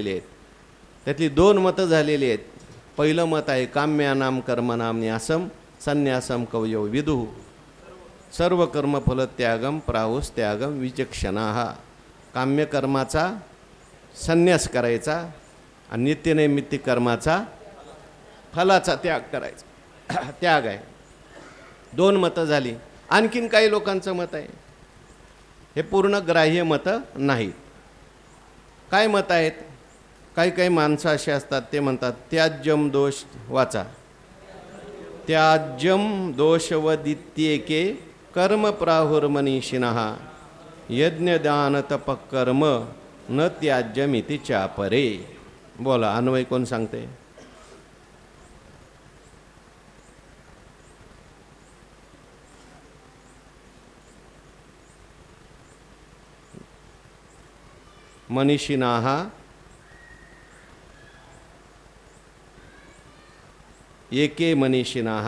आहेत. त्यातली दोन मतं झालेली आहेत. पहिलं मत आहे काम्यानाम कर्मनाम न्यासम संन्यासम कवयो विदुः सर्व कर्मफल त्यागम प्राहुस त्यागम विचक्षणाः. काम्यकर्माचा संन्यास करायचा आणि नित्यनैमित्तिक कर्माचा फलाचा त्याग करायचा. त्याग आहे. दोन मतं झाली. आणखीन काही लोकांचं मत आहे, हे पूर्ण ग्राह्य मतं नाहीत. काय मत आहेत? काही काही माणसं असे असतात, ते म्हणतात त्याज्यम दोष वाचा. त्याज्यम दोषवदित्येके कर्म प्राहुर्मनीषिणः यज्ञदान तपकर्म न त्याज्यमिति चापरे. बोला, अन्वय कोण सांगते? मनीषिणाः एके मनीषिणाः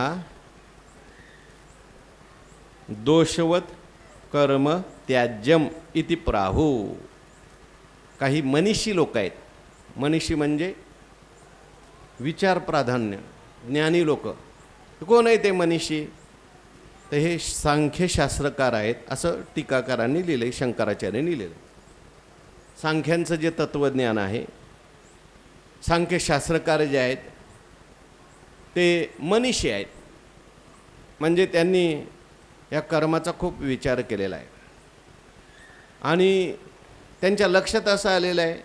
दोषवत कर्म त्याज्यम इति प्राहु. काही मनीषी लोक आहेत. मनीषी म्हणजे विचार प्राधान्य ज्ञानी लोक. कोण आहे ते मनीषी? तर हे सांख्यशास्त्रकार आहेत, असं टीकाकारांनी लिहिलं, शंकराचार्यांनी लिहिलं. सांख्यांचं जे तत्त्वज्ञान आहे, सांख्यशास्त्रकार जे आहेत ते मनीषी आहेत. म्हणजे त्यांनी या कर्माचा खूप विचार केलेला आहे आणि त्यांच्या लक्षात असं आलेलं आहे.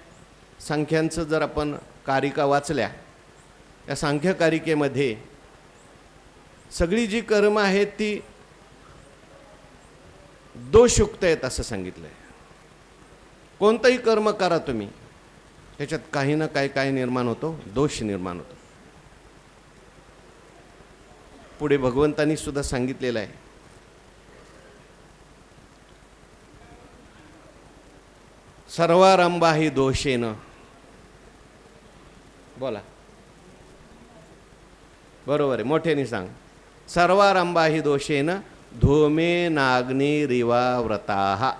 सांख्यांचं जर आपण कारिका वाचल्या, या सांख्य कारिकेमध्ये सगळी जी कर्म आहेत ती दोषयुक्त आहेत असं सांगितलं आहे. कोणतंही कर्म करा तुम्ही, त्याच्यात काही ना काही निर्माण होतो, दोष निर्माण होतो. पुढे भगवंतांनी सुद्धा सांगितलेलं आहे, सर्वारंभा हि दोषेन. बोला, बरोबर आहे, मोठ्याने सांग. सर्वारंभा हि दोषेन धूमेनाग्निरिवा व्रताः.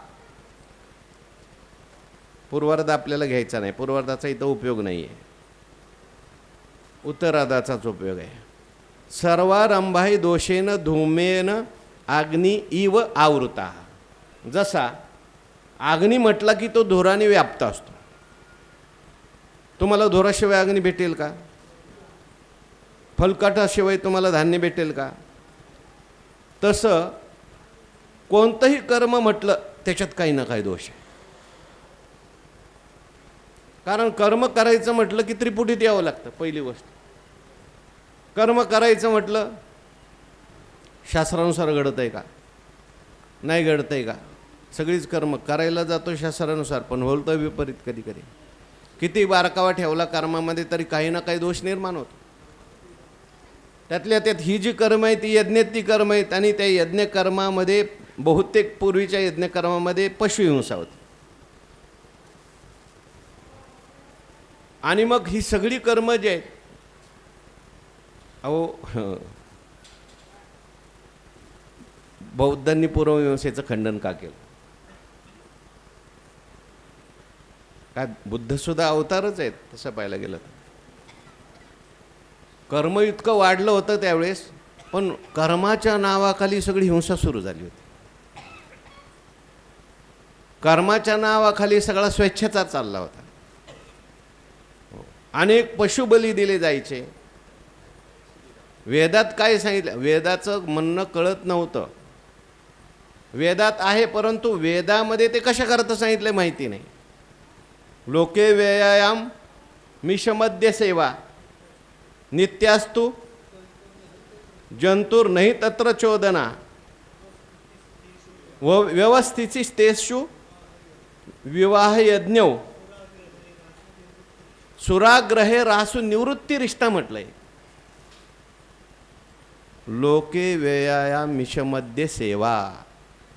पूर्वार्ध आपल्याला घ्यायचा नाही, पूर्वार्धाचा इथं उपयोग नाही आहे, उत्तरार्धाचाच उपयोग आहे. सर्वारंभा हि दोषेन धूमेन अग्नि इव आवृता. जसा अग्नी म्हटला की तो धुराने व्याप्त असतो. तुम्हाला धुराशिवाय अग्नी भेटेल का? फलकाटाशिवाय तुम्हाला धान्य भेटेल का? तसं कोणतंही कर्म म्हटलं त्याच्यात काही ना काही दोष आहे. कारण कर्म करायचं म्हटलं की त्रिपुटीत यावं लागतं. पहिली गोष्ट, कर्म करायचं म्हटलं शास्त्रानुसार घडत आहे का? नाही घडत आहे का? सगळीच कर्म करायला जातो शास्त्रानुसार, पण होतं विपरीत. कधी कधी किती बारकावा ठेवला कर्मामध्ये तरी काही ना काही दोष निर्माण होतो. त्यातल्या त्यात ही जी कर्म आहे ती यज्ञेती कर्म आहेत आणि त्या यज्ञकर्मामध्ये बहुतेक पूर्वीच्या यज्ञकर्मामध्ये पशुहिंसा होती. आणि मग ही सगळी कर्म जे आहेत, अहो बौद्धांनी पूर्वमीमांसेचं खंडन का केलं? काय बुद्धसुद्धा अवतारच आहेत तसं पाहायला गेलं तर. कर्म इतकं वाढलं होतं त्यावेळेस, पण कर्माच्या नावाखाली सगळी हिंसा सुरू झाली होती. कर्माच्या नावाखाली सगळा स्वेच्छेचा चालला होता. अनेक पशुबली दिले जायचे. वेदात काय सांगितलं? वेदाचं म्हणणं कळत नव्हतं. वेदात आहे, परंतु वेदामध्ये ते कशा करता सांगितलं माहिती नाही. लोके व्ययाम मिषमद्य सेवा नित्यास्तु जंतुर नाही तत्र चोदना व व्यवस्थितेषु विवाह यज्ञो सुराग्रहे रासु निवृत्ती रिष्टा म्हटलंय. लोके व्ययाम मिषमद्य सेवा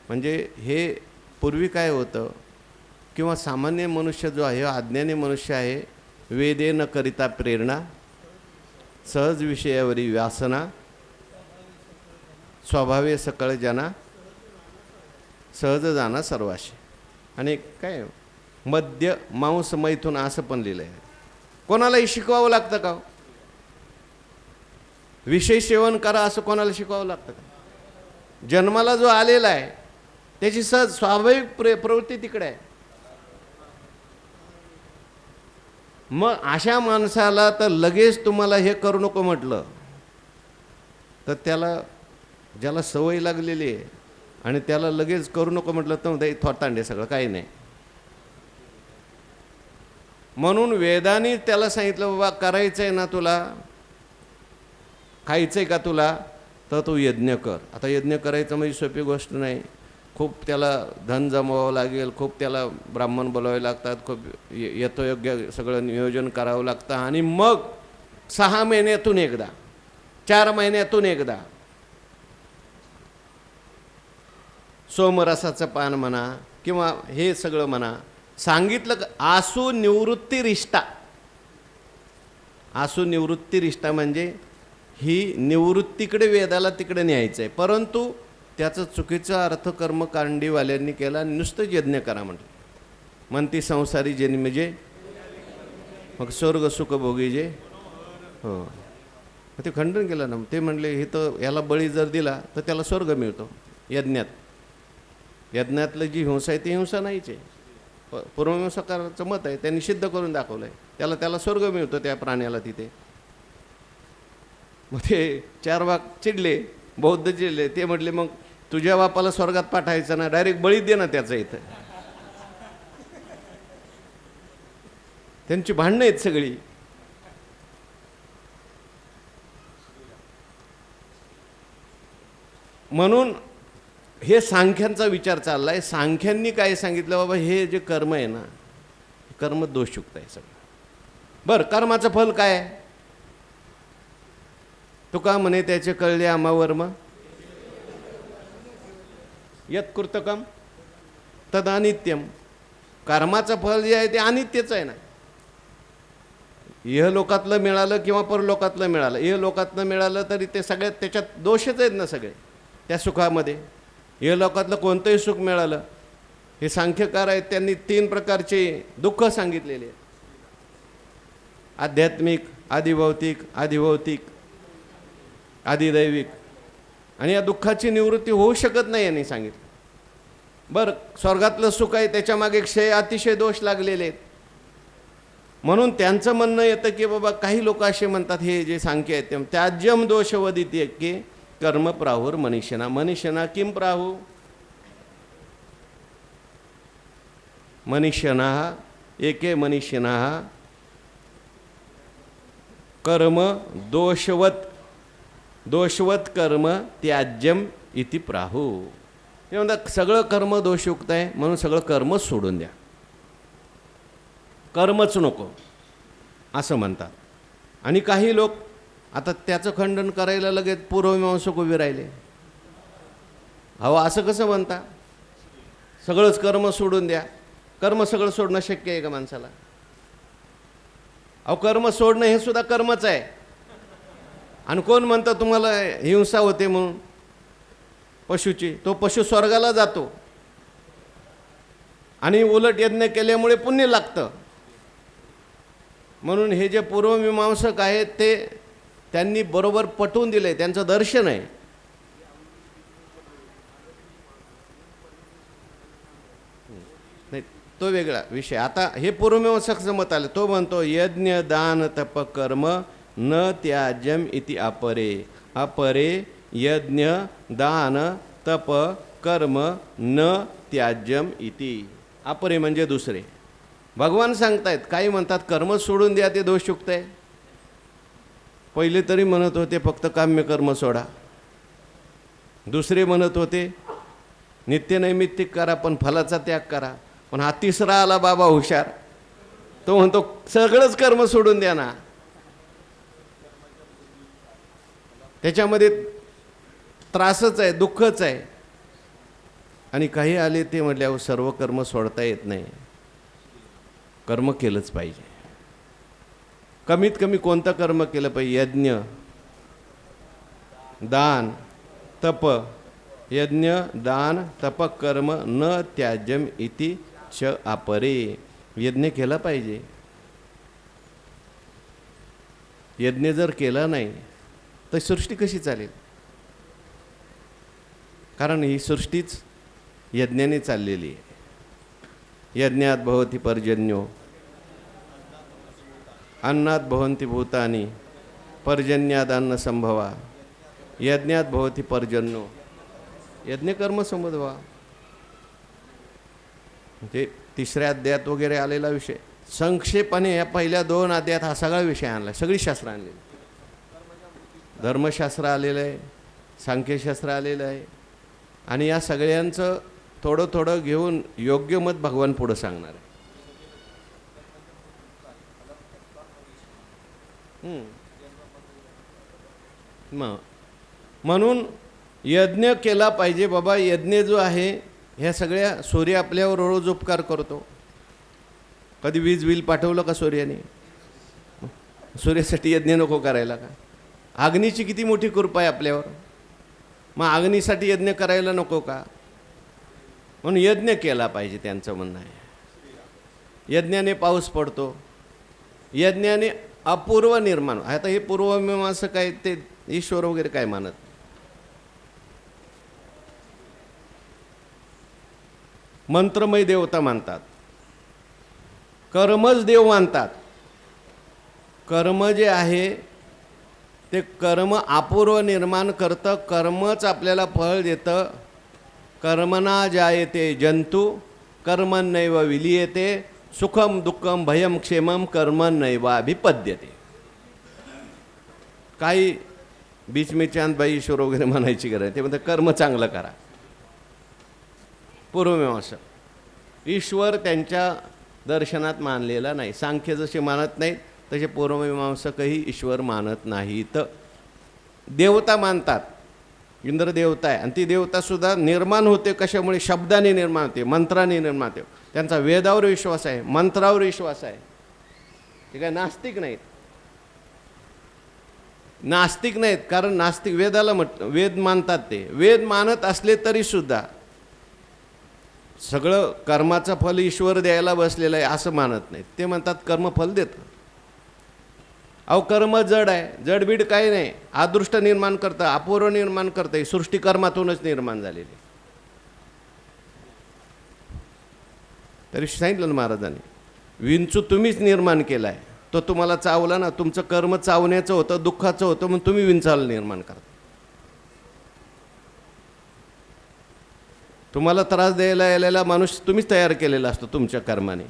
म्हणजे हे पूर्वी काय होतं, किंवा सामान्य मनुष्य जो आहे, अज्ञानी मनुष्य आहे, वेदे न करिता प्रेरणा, सहज विषयावरी व्यासना, स्वभावे सकळ जना, सहज जाना सर्वाशी. आणि काय मद्य मांस मैथून असं पण लिहिलं आहे. कोणालाही शिकवावं लागतं का? विषय सेवन करा असं कोणाला शिकवावं लागतं का? जन्माला जो आलेला आहे त्याची सहज स्वाभाविक प्रवृत्ती तिकडे आहे. मग अशा माणसाला तर लगेच तुम्हाला हे करू नको म्हटलं तर त्याला, ज्याला सवय लागलेली आहे आणि त्याला लगेच करू नको म्हटलं तर थोतांडे सगळं काही नाही. म्हणून वेदांनी त्याला सांगितलं, बाबा करायचं आहे ना तुला, खायचं आहे का तुला, तर तू यज्ञ कर. आता यज्ञ करायचं म्हणजे सोपी गोष्ट नाही. खूप त्याला धन जमवावं लागेल, खूप त्याला ब्राह्मण बोलावे लागतात, खूप यथोयोग्य सगळं नियोजन करावं लागतं. आणि मग 6 महिन्यातून एकदा, 4 महिन्यातून एकदा सोमरसाचं पान म्हणा किंवा हे सगळं म्हणा, सांगितलं. आसू निवृत्ती रिष्टा, आसू निवृत्ती रिष्टा म्हणजे ही निवृत्तीकडे वेदाला तिकडे न्यायचं आहे. परंतु त्याचं चुकीचं अर्थ कर्मकांडीवाल्यांनी केला. नुसतं यज्ञ करा म्हटलं. म्हणती संसारी जन्म जे, मग स्वर्ग सुख भोगी जे. हो, ते खंडन केलं ना. ते म्हणले हे तर याला बळी जर दिला तर त्याला स्वर्ग मिळतो. यज्ञात, यज्ञातलं जी हिंसा आहे ती हिंसा नाहीच आहे. पूर्वमीमांसकाराचं मत आहे, त्यांनी सिद्ध करून दाखवलं आहे. त्याला स्वर्ग मिळतो त्या प्राण्याला तिथे. मग ते 4 वाघ चिडले, बौद्ध चिडले. ते म्हटले मग तुझ्या बापाला स्वर्गात पाठवायचं ना, डायरेक्ट बळी दे ना त्याचं इथं. त्यांची भांडणं आहेत सगळी. म्हणून हे सांख्यांचा विचार चाललाय. सांख्यांनी काय सांगितलं, बाबा हे जे कर्म आहे ना, कर्म दोषयुक्त आहे सगळं. बरं, कर्माचं फल काय आहे? तुका म्हणे त्याचे कळले आम्हावर्म यत्कृतकम तदानित्यम. कर्माचं फल जे आहे ते अनित्यच आहे ना. इहलोकातलं मिळालं किंवा परलोकातलं मिळालं, इहलोकातलं मिळालं तरी ते सगळ्यात त्याच्यात दोषच आहेत ना सगळे त्या सुखामध्ये. इहलोकातलं कोणतंही सुख मिळालं, हे सांख्यकार आहेत त्यांनी 3 प्रकारचे दुःख सांगितलेले आहेत. आध्यात्मिक, आदिभौतिक, अधिभौतिक, आदिदैविक. आणि या दुःखाची निवृत्ती होऊ शकत नाही यांनी सांगितलं. बरं, स्वर्गातलं सुख आहे त्याच्यामागे क्षय अतिशय दोष लागलेले आहेत. म्हणून त्यांचं म्हणणं येतं की बाबा काही लोक असे म्हणतात, हे जे सांख्य आहेत ते त्याज्यम दोष वदिती की कर्म प्राहुर मनीषिणा. मनीषिणा किम प्राहु? मनीषिणा एके मनीषिणा कर्म दोषवत, दोषवत कर्म त्याज्यम इति प्राहु. ते म्हणतात सगळं कर्म दोषयुक्त आहे म्हणून सगळं कर्मच सोडून द्या, कर्मच नको असं म्हणतात. आणि काही लोक आता त्याचं खंडन करायला लगेच पूर्वमीमांसक उभे राहिले. अहो असं कसं म्हणता, सगळंच कर्म सोडून द्या. कर्म सगळं सोडणं शक्य आहे का माणसाला? अहो कर्म सोडणं हे सुद्धा कर्मच आहे. आणि कोण म्हणतं तुम्हाला हिंसा होते म्हणून पशुची? तो पशु स्वर्गाला जातो आणि उलट यज्ञ केल्यामुळे पुण्य लागतं. म्हणून हे जे पूर्वमीमांसक आहेत ते त्यांनी बरोबर पटवून दिले, त्यांचं दर्शन आहे. नाही तो वेगळा विषय. आता हे पूर्वमीमांसकचं मत आलं. तो म्हणतो यज्ञ दान तप कर्म न त्याज्यम इति अपरे. अपरे यज्ञ दान तप कर्म न त्याज्यम इति. अपरे म्हणजे दुसरे. भगवान सांगतायत. काही म्हणतात कर्म सोडून द्या ते दोषयुक्त आहे. पहिले तरी म्हणत होते फक्त काम्य कर्म सोडा. दुसरे म्हणत होते नित्यनैमित्तिक करा पण फलाचा त्याग करा. पण हा तिसरा आला बाबा हुशार, तो म्हणतो सगळंच कर्म सोडून द्या ना. त्याच्यामध्ये त्रासच आहे, दुःखच आहे. आणि काही आले ते म्हटल्यावर सर्व कर्म सोडता येत नाही, कर्म केलंच पाहिजे. कमीत कमी कोणतं कर्म केलं पाहिजे? यज्ञ दान तप. यज्ञ दान तप कर्म न त्याज्यम इति च अपरे. यज्ञ केला पाहिजे. यज्ञ जर केला नाही तर सृष्टी कशी चालेल? कारण ही सृष्टीच यज्ञाने चाललेली आहे. यज्ञात भवति पर्जन्यो, अन्नात भवन्ति भूतानि, पर्जन्याद अन्न संभवा, यज्ञात भवति पर्जन्यो. यज्ञ कर्म समुद्भवा म्हणजे तिसऱ्या अध्यायात वगैरे आलेला विषय. संक्षेपाने या पहिल्या 2 अध्यायात हा सगळा विषय आणला, सगळी शास्त्र आणलेली. धर्मशास्त्र आलेलं आहे, सांख्यशास्त्र आलेलं आहे, आणि या सगळ्यांचं थोडं थोडं घेऊन योग्य मत भगवान पुढं सांगणार आहे. म्हणून यज्ञ केला पाहिजे बाबा. यज्ञ जो आहे ह्या सगळ्या, सूर्य आपल्यावर रोज उपकार करतो. कधी वीज बिल पाठवलं का सूर्याने? सूर्यासाठी यज्ञ नको करायला का? अग्नीची किती मोठी कृपा आहे आपल्यावर, मग अग्नीसाठी यज्ञ करायला नको का? म्हणून यज्ञ केला पाहिजे त्यांचं म्हणणं आहे. यज्ञाने पाऊस पडतो, यज्ञाने अपूर्व निर्माण. आता हे पूर्वमीमांसक काय, ते ईश्वर वगैरे काय मानत, मंत्रमय देवता मानतात, कर्मच देव मानतात. कर्म जे आहे ते कर्म अपूर्व निर्माण करतं, कर्मच आपल्याला फळ देतं. कर्मणा जायते जंतु कर्मण्यैव विलीयते, सुखम दुःखम भयम क्षेमम कर्मण्यैवाभिपद्यते. काही बीच में चांद बाई ईश्वर वगैरे म्हणायची गरज, ते म्हणतात कर्म चांगलं करा. पूर्वमीमांसक ईश्वर त्यांच्या दर्शनात मानलेला नाही. सांख्य जसे मानत नाहीत तसे पूर्वमीमांसकही ईश्वर मानत नाहीत. देवता मानतात, इंद्र देवता आहे, आणि ती देवतासुद्धा निर्माण होते कशामुळे? शब्दाने निर्माण होते, मंत्राने निर्माण होते. त्यांचा वेदावर विश्वास आहे, मंत्रावर विश्वास आहे. ते काय नास्तिक नाहीत. नास्तिक नाहीत कारण नास्तिक वेदाला वेद मानतात. ते वेद मानत असले तरीसुद्धा सगळं कर्माचं फल ईश्वर द्यायला बसलेलं आहे असं मानत नाहीत. ते म्हणतात कर्मफल देतं. अहो कर्म जड आहे, जडबीड काही नाही. अदृष्ट निर्माण करतं, अपूर्व निर्माण करतं. सृष्टी कर्मातूनच निर्माण झालेली. तरी सांगितलं ना महाराजांनी, विंचू तुम्हीच निर्माण केला आहे, तो तुम्हाला चावला ना, तुमचं कर्म चावण्याचं होतं, दुःखाचं होतं, म्हणून तुम्ही विंचाला निर्माण करता. तुम्हाला त्रास द्यायला आलेला माणूस तुम्हीच तयार केलेला असतो तुमच्या कर्माने.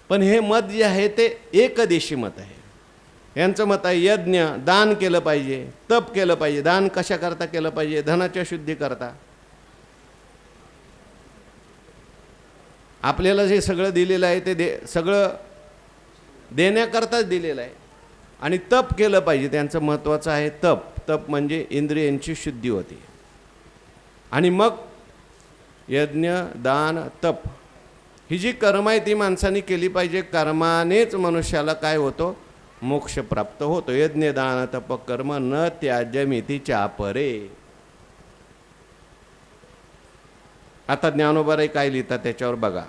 पण हे मत जे आहे ते एकदेशी मत आहे. यांचं मत आहे यज्ञ, दान केलं पाहिजे, तप केलं पाहिजे. दान कशा करता केलं पाहिजे? धनाच्या शुद्धी करता. आपल्याला जे सगळं दिलेलं आहे ते सगळं देण्याकरताच दिलेलं आहे. आणि तप केलं पाहिजे. त्यांचं महत्त्वाचं आहे तप. तप म्हणजे इंद्रियांची शुद्धी होते. आणि मग यज्ञ, दान, तप ही जी कर्म आहे ती माणसाने केली पाहिजे. कर्मानेच मनुष्याला काय होतो? मोक्ष प्राप्त होतो. यज्ञ, दान, तप, कर्म न त्याज्यमिति चापरे. आता ज्ञानोबाराई काय लिहितात त्याच्यावर बघा.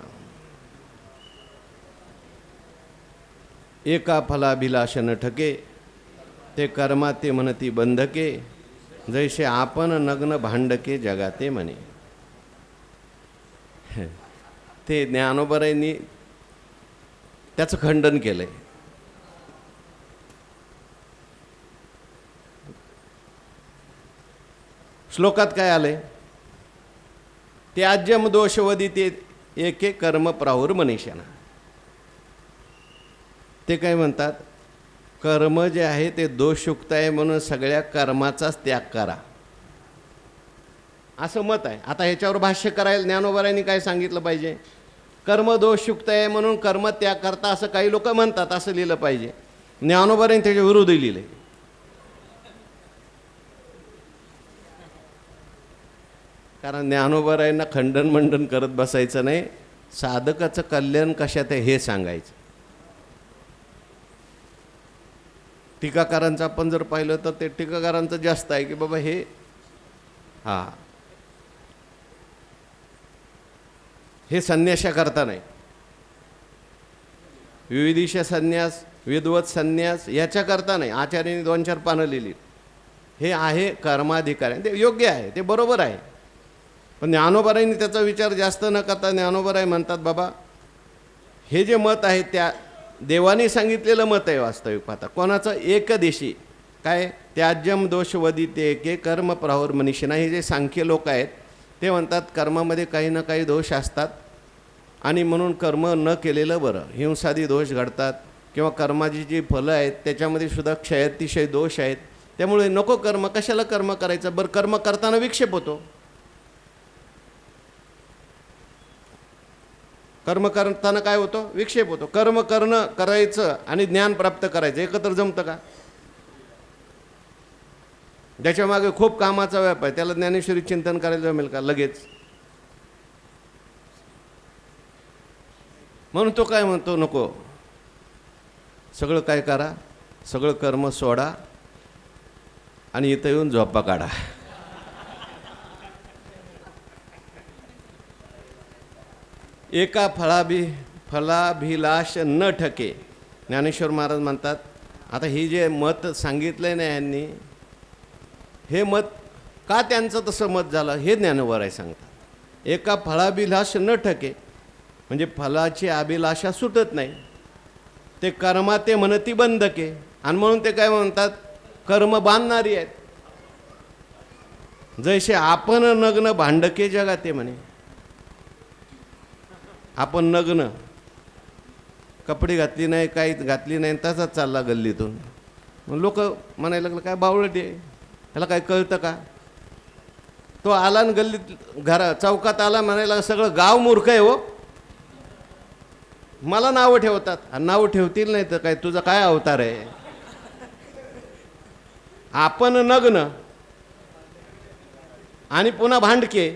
एका फलाभिलाषण ठके, ते कर्मा ते म्हणती बंधके, जैसे आपण नग्न भांडके जगाते म्हणे. ते ज्ञानोबाराईंनी त्याचं खंडन केलंय. श्लोकात काय आलंय? त्याज्यम दोषवदिते एके कर्म प्राहुर मनीषाना. ते काय म्हणतात? कर्म जे आहे ते दोषयुक्त आहे म्हणून सगळ्या कर्माचाच त्याग करा, असं मत आहे. आता ह्याच्यावर भाष्य करायला ज्ञानोबारायांनी काय सांगितलं पाहिजे? कर्म दोषयुक्त आहे म्हणून कर्म त्याग करता असं काही लोक म्हणतात, असं लिहिलं पाहिजे. ज्ञानोबारायांनी त्याच्या विरुद्ध लिहिलंय. कारण ज्ञानोबारायांना खंडन मंडन करत बसायचं नाही, साधकाचं कल्याण कशात आहे हे सांगायचं. टीकाकारांचं आपण जर पाहिलं तर ते टीकाकारांचं जास्त आहे की बाबा हे हे संन्याशा करता नाही. विविधिश संन्यास, विद्वत संन्यास याच्याकरता नाही, आचार्यांनी 2-4 पानं लिहिली. हे आहे कर्माधिकार, ते योग्य आहे, ते बरोबर आहे. पण ज्ञानोबारांनी त्याचा विचार जास्त न करता ज्ञानोबाराय म्हणतात, बाबा हे जे मत आहे त्या देवाने सांगितलेलं मत आहे वास्तविक पाहता. कोणाचं? एकदेशी. काय? त्याज्यम दोष वदिते के कर्म प्राहुर मनीषिणा. हे जे सांख्य लोक आहेत ते म्हणतात कर्मामध्ये काही ना काही दोष असतात आणि म्हणून कर्म न केलेलं बरं. हिंसादी दोष घडतात किंवा कर्माची जी फलं आहेत त्याच्यामध्ये सुद्धा क्षयातिशय दोष आहेत. त्यामुळे नको कर्म, कशाला कर्म करायचं? बरं, कर्म करताना विक्षेप होतो. कर्म करताना काय होतं? विक्षेप होतो. कर्म करायचं आणि ज्ञान प्राप्त करायचं एकत्र जमतं का? ज्याच्यामागे खूप कामाचा व्याप आहे त्याला ज्ञानेश्वरी चिंतन करायला जमेल का लगेच? म्हणून तो काय म्हणतो? नको, सगळं काय करा, सगळं कर्म सोडा आणि इथं येऊन झोपा काढा. एका फलाभिलाष न ठके. ज्ञानेश्वर महाराज म्हणतात, आता ही जे मत सांगितलंय ना यांनी, हे मत का त्यांचं तसं मत झालं हे ज्ञानोबाराय सांगतात. एका फलाभिलाष न ठके म्हणजे फलाची अभिलाषा सुटत नाही. ते कर्मा ते म्हणती बंधके. आणि म्हणून ते काय म्हणतात? कर्म बांधणारी आहेत. जैसे आपण नग्न भांडके जगाते म्हणे. आपण नग्न, कपडे घातली नाही, काही घातली नाही, तसाच चालला गल्लीतून. मग लोक म्हणायला लागलं काय बावळट आहे, त्याला काय कळतं का? तो आला न गल्लीत चौकात आला, म्हणायला सगळं गाव मूर्ख आहे हो, मला नावं ठेवतात. आणि नावं ठेवतील नाही तर काय, तुझा काय अवतार आहे? आपण नग्न आणि पुन्हा भांडके.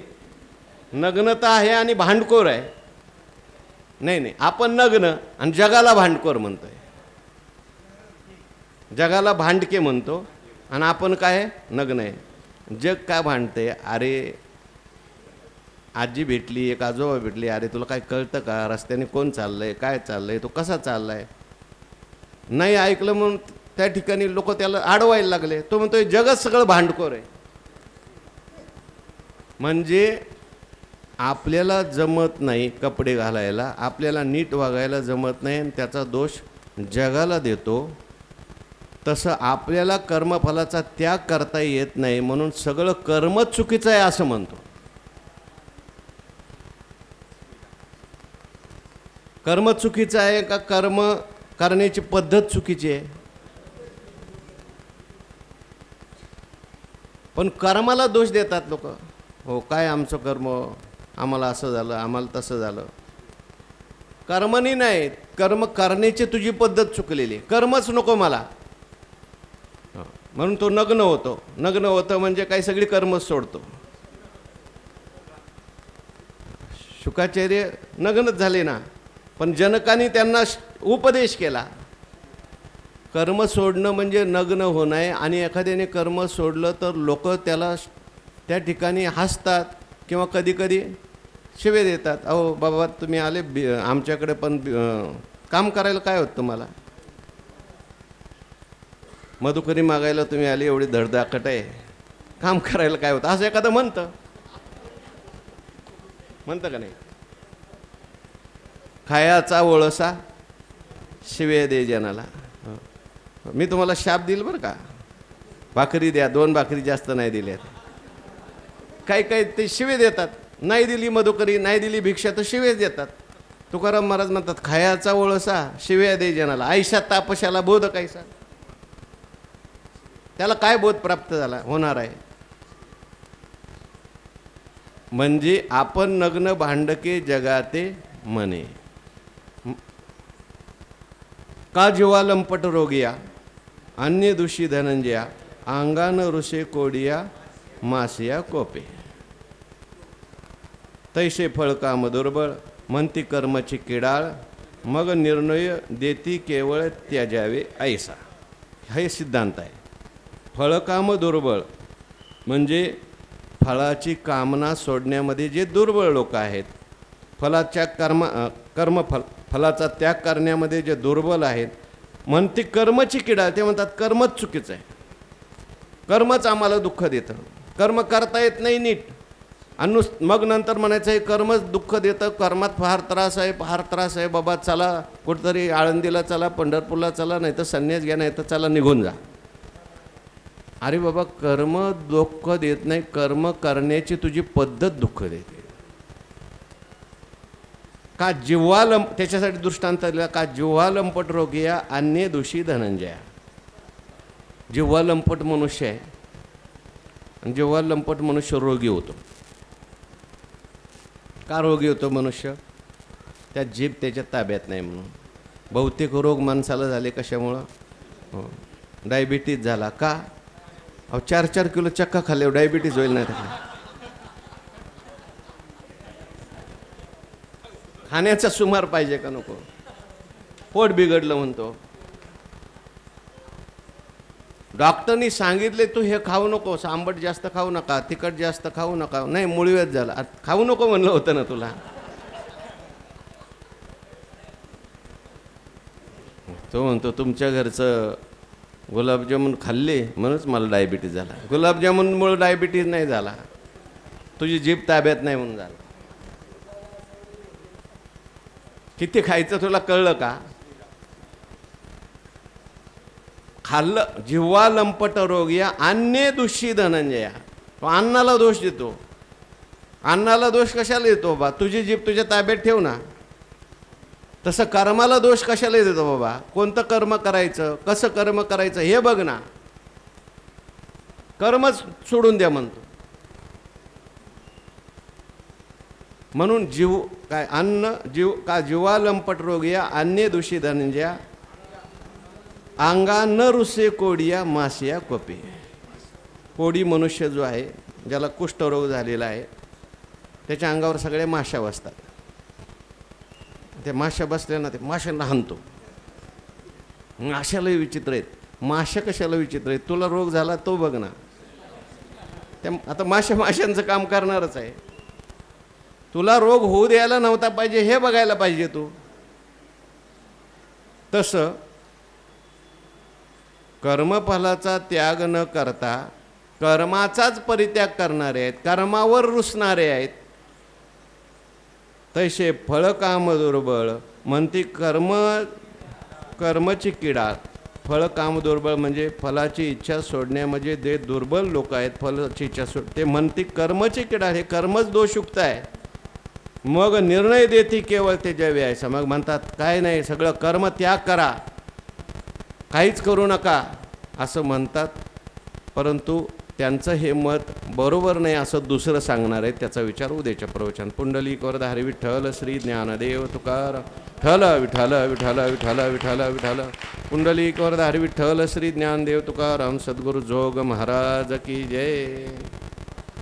नग्नता आहे आणि भांडखोर आहे. नाही, आपण नग्न आणि जगाला भांडखोर म्हणतोय. जगाला भांडके म्हणतो आणि आपण काय? नग्न आहे. जग काय भांडते? अरे आजी भेटली, एक आजोबा भेटली, अरे तुला काय कळतं का? रस्त्याने कोण चाललंय, काय चाललंय, तो कसा चाललाय? नाही ऐकलं म्हणून त्या ठिकाणी लोक त्याला आडवायला लागले. तो म्हणतोय जगच सगळं भांडखोर आहे. म्हणजे आपल्याला जमत नाही कपडे घालायला, आपल्याला नीट वागायला जमत नाही आणि त्याचा दोष जगाला देतो. तसं आपल्याला कर्मफलाचा त्याग करता येत नाही म्हणून सगळं कर्मच चुकीचं आहे असं म्हणतो. कर्म चुकीचं आहे का कर्म करण्याची पद्धत चुकीची आहे? पण कर्माला दोष देतात लोक. हो काय आमचं कर्म, आम्हाला असं झालं, आम्हाला तसं झालं. कर्मनी नाही, कर्म करण्याची तुझी पद्धत चुकलेली. कर्मच नको मला म्हणून तो नग्न होतो. नग्न होतं म्हणजे काही सगळी कर्मच सोडतो. शुकाचार्य नग्नच झाले ना, पण जनकाने त्यांना उपदेश केला. कर्म सोडणं म्हणजे नग्न होणं आहे. आणि एखाद्याने कर्म सोडलं तर लोक त्याला त्या ठिकाणी हसतात किंवा कधीकधी शिवे देतात. अहो बाबा तुम्ही आले आमच्याकडे, पण काम करायला काय होतं तुम्हाला? मधुकरी मागायला तुम्ही आले, एवढी धडधाकट आहे, काम करायला काय होतं? असं एखादं म्हणतं का नाही? खायाचा वळसा शिवे दे जनाला. मी तुम्हाला शाप दिल बरं का, भाकरी द्या, 2 भाकरी जास्त नाही दिल्या. काही ते शिवे देतात. नाही दिली मधुकरी, नाही दिली भिक्षा तर शिवेच देतात. तुकाराम महाराज म्हणतात खायाचा वळसा शिव्या दे जनाला, आयशा तापशाला बोध कायसा. त्याला काय बोध प्राप्त झाला होणार आहे? म्हणजे आपण नग्न भांडके जगाते म्हणे. का जीवा लंपट रोगिया अन्य दुषी धनंजया अंगान ऋषे कोडिया मासिया कोपे. तैसे फळ काम दुर्बळ म्हणती कर्माची किडाळ मग निर्णय देती केवळ त्याजावे ऐसा. हे सिद्धांत आहे. फळकाम दुर्बळ म्हणजे फळाची कामना सोडण्यामध्ये जे दुर्बळ लोक आहेत, फलाच्या कर्मफल फलाचा त्याग करण्यामध्ये जे दुर्बल आहेत, म्हणते कर्मची किडा, ते म्हणतात कर्मच चुकीचं आहे, कर्मच आम्हाला दुःख देतं, कर्म करता येत नाही नीट. आणि मग नंतर म्हणायचं हे कर्मच दुःख देतं, कर्मात फार त्रास आहे, फार त्रास आहे बाबा, चला कुठंतरी आळंदीला चला, पंढरपूरला चला, नाही तर संन्यास घ्या, नाही तर चला निघून जा. अरे बाबा, कर्म दुःख देत नाही, कर्म करण्याची तुझी पद्धत दुःख देते. का जिव्हा त्याच्यासाठी दृष्टांत दिला, का जिव्हा लंपट रोगिया अन्य दोषी धनंजया. जिव्हा लंपट मनुष्य आहे आणि जिव्हा लंपट मनुष्य रोगी होतो. का रोगी होतो मनुष्य? त्या जीभ त्याच्या ताब्यात नाही म्हणून. बहुतेक रोग माणसाला झाले कशामुळं? हो, डायबिटीज झाला. का? 4-4 किलो चक्का खाल्ल्यावर डायबिटीज होईल नाही त्याला. खाण्याचा सुमार पाहिजे का नको? पोट बिघडलं म्हणतो. डॉक्टरनी सांगितले तू हे खाऊ नको, आंबट जास्त खाऊ नका, तिखट जास्त खाऊ नका. नाही, मुळव्याध झाला. खाऊ नको म्हणलं होतं ना तुला. तो म्हणतो तुमच्या घरचं गुलाबजामुन खाल्ले म्हणूनच मला डायबिटीज झाला. गुलाबजामुनमुळे डायबिटीज नाही झाला, तुझी जीभ ताब्यात नाही म्हणून झाला. किती खायचं तुला कळलं का? खाल्लं. जिव्हा लंपट रोग या अन्य दोषी धनंजया. तो अन्नाला दोष देतो. अन्नाला दोष कशाला देतो बाबा? तुझी जीभ तुझ्या ताब्यात ठेव ना. तसं कर्माला दोष कशाला देतो बाबा? कोणतं कर्म करायचं, कसं कर्म करायचं हे बघ ना. कर्मच सोडून द्या म्हणतो. म्हणून जीव काय अन्न जीव का जिव्हा लंपट रोग या अन्य दोषी धनंजया अंगा न रुसे कोडिया मासिया कोपे. कोडी मनुष्य जो आहे, ज्याला कुष्ठरोग झालेला आहे, त्याच्या अंगावर सगळ्या माशा बसतात. ते माशा बसल्या ना, ते माशांना हाणतो. माशालाही विचित्र आहेत. माशा कशाला विचित्र आहेत? तुला रोग झाला तो बघ ना. त्या आता माशांचं काम करणारच आहे. तुला रोग होऊ द्यायला नव्हता पाहिजे हे बघायला पाहिजे तू. तसं कर्मफलाचा त्याग न करता कर्माचाच परित्याग करणारे आहेत, कर्मावर रुसणारे आहेत. तसे फळकाम दुर्बळ म्हणती कर्मची किडा. फळकाम दुर्बळ म्हणजे फलाची इच्छा सोडण्यामध्ये जे दुर्बल लोक आहेत, फलाची इच्छा ते म्हणती कर्मची किडा. हे कर्मच दोषयुक्त आहे. मग निर्णय देते केवळ त्याच्या व्यायचा. मग म्हणतात काय नाही, सगळं कर्म त्याग करा, काहीच करू नका असं म्हणतात. परंतु त्यांचं हे मत बरोबर नाही असं दुसरं सांगणार आहे. त्याचा विचार उद्याच्या प्रवचन. पुंडलिक वरद हरी विठ्ठल श्री ज्ञानदेव तुकाराम. विठ्ठल विठ्ठल विठ्ठल विठ्ठल विठ्ठल विठ्ठल. पुंडलिक वरद हरी विठ्ठल श्री ज्ञानदेव तुकाराम. सद्गुरु जोग महाराज की जय.